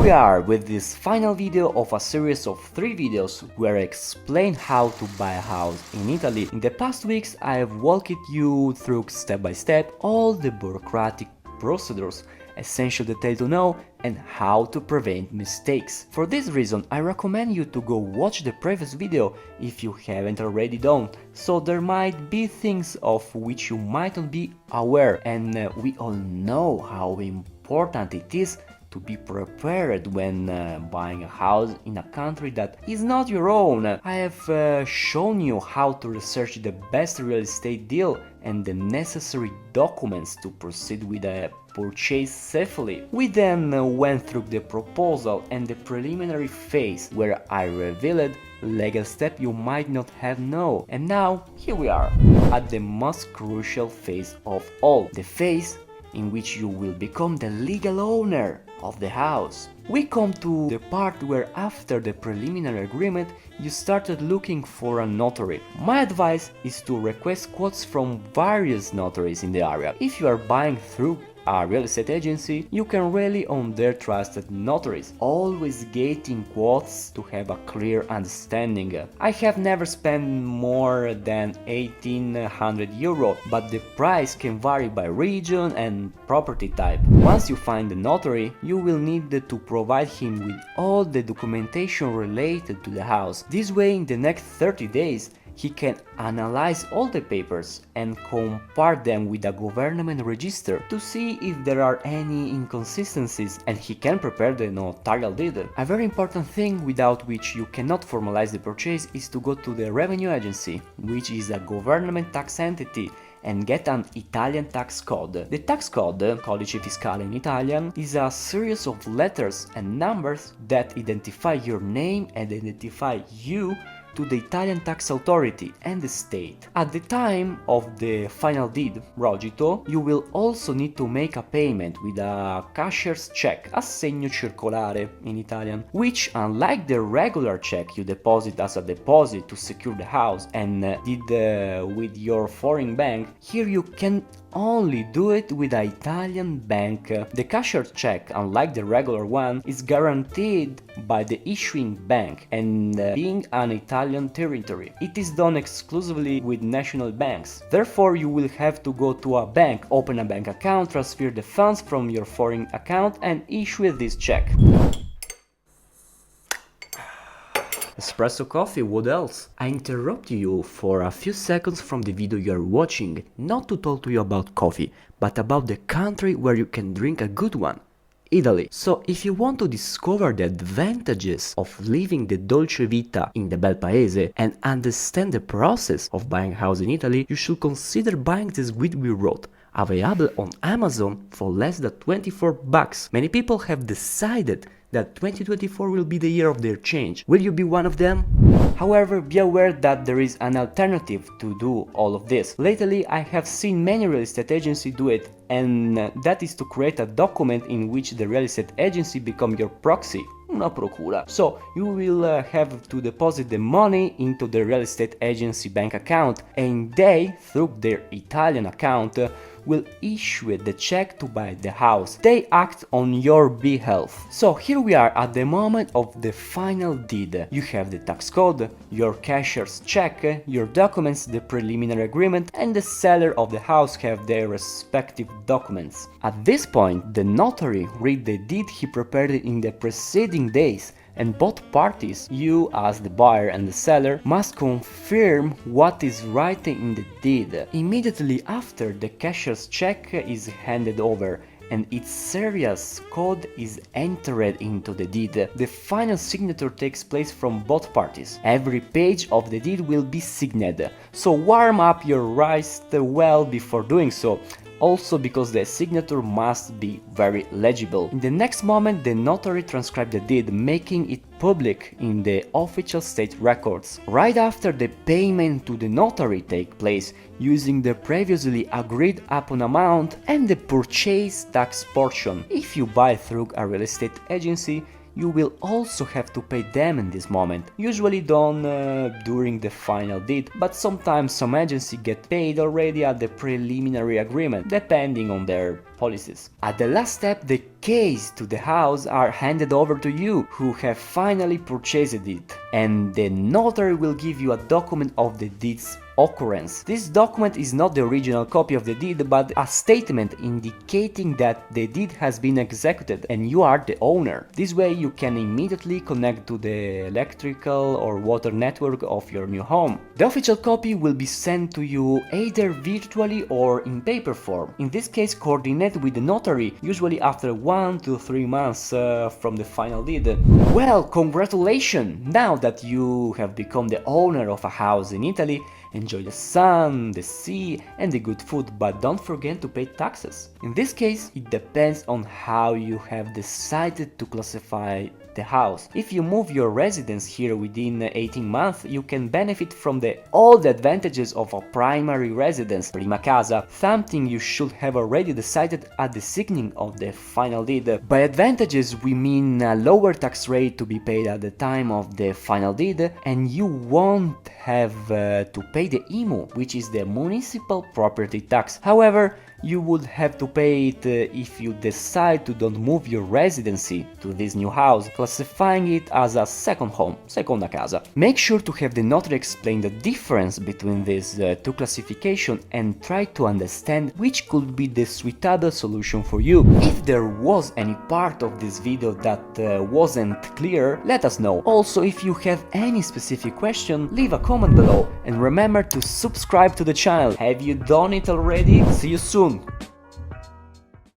we are with this final video of a series of 3 videos where I explain how to buy a house in Italy. In the past weeks I have walked you through step by step all the bureaucratic procedures, essential detail to know, and how to prevent mistakes. For this reason I recommend you to go watch the previous video if you haven't already done, so there might be things of which you might not be aware, and we all know how important it is to be prepared when buying a house in a country that is not your own. I have shown you how to research the best real estate deal and the necessary documents to proceed with a purchase safely. We then went through the proposal and the preliminary phase where I revealed legal steps you might not have known. And now here we are at the most crucial phase of all, the phase in which you will become the legal owner of the house. We come to the part where after the preliminary agreement you started looking for a notary. My advice is to request quotes from various notaries in the area. If you are buying through a real estate agency, you can rely on their trusted notaries, always getting quotes to have a clear understanding. I have never spent more than 1800 euro, but the price can vary by region and property type. Once you find the notary, you will need to provide him with all the documentation related to the house. This way, in the next 30 days, he can analyze all the papers and compare them with a government register to see if there are any inconsistencies, and he can prepare the notarial deed. A very important thing without which you cannot formalize the purchase is to go to the revenue agency, which is a government tax entity, and get an Italian tax code. The tax code, codice fiscale in Italian, is a series of letters and numbers that identify your name and identify you to the Italian tax authority and the state. At the time of the final deed, rogito, you will also need to make a payment with a cashier's check, assegno circolare in Italian, which, unlike the regular check you deposit as a deposit to secure the house and did with your foreign bank, here you can only do it with an Italian bank. The cashier's check, unlike the regular one, is guaranteed by the issuing bank, and being an Italian territory, it is done exclusively with national banks. Therefore, you will have to go to a bank, open a bank account, transfer the funds from your foreign account and issue this check. Espresso coffee, what else? I interrupt you for a few seconds from the video you are watching, not to talk to you about coffee, but about the country where you can drink a good one, Italy. So if you want to discover the advantages of living the dolce vita in the bel paese and understand the process of buying a house in Italy, you should consider buying this guide we wrote, available on Amazon for less than 24 bucks. Many people have decided that 2024 will be the year of their change. Will you be one of them? However, be aware that there is an alternative to do all of this. Lately, I have seen many real estate agencies do it, and that is to create a document in which the real estate agency becomes your proxy. Una procura. So you will have to deposit the money into the real estate agency bank account, and they, through their Italian account, will issue the check to buy the house. They act on your behalf. So here we are at the moment of the final deed. You have the tax code, your cashier's check, your documents, the preliminary agreement, and the seller of the house have their respective documents. At this point, the notary read the deed he prepared in the preceding days, and both parties, you as the buyer and the seller, must confirm what is written in the deed. Immediately after, the cashier's check is handed over and its serious code is entered into the deed. The final signature takes place from both parties. Every page of the deed will be signed, so warm up your wrist well before doing so. Also because the signature must be very legible. In the next moment, the notary transcribes the deed, making it public in the official state records. Right after, the payment to the notary takes place using the previously agreed upon amount and the purchase tax portion. If you buy through a real estate agency, you will also have to pay them in this moment, usually done during the final deed, but sometimes some agencies get paid already at the preliminary agreement, depending on their policies. At the last step, the keys to the house are handed over to you, who have finally purchased it, and the notary will give you a document of the deed's occurrence. This document is not the original copy of the deed, but a statement indicating that the deed has been executed and you are the owner. This way you can immediately connect to the electrical or water network of your new home. The official copy will be sent to you either virtually or in paper form. In this case, coordinate with the notary, usually after 1 to 3 months from the final deed. Well, congratulations! Now that you have become the owner of a house in Italy, enjoy the sun, the sea and the good food, but don't forget to pay taxes. In this case, it depends on how you have decided to classify the house. If you move your residence here within 18 months, you can benefit from all the advantages of a primary residence, prima casa, something you should have already decided at the signing of the final deed. By advantages, we mean a lower tax rate to be paid at the time of the final deed, and you won't have to pay the IMU, which is the municipal property tax. However, you would have to pay it if you decide to don't move your residency to this new house, classifying it as a second home, seconda casa. Make sure to have the notary explain the difference between these two classifications and try to understand which could be the suitable solution for you. If there was any part of this video that wasn't clear, let us know. Also, if you have any specific question, leave a comment below and remember to subscribe to the channel. Have you done it already? See you soon!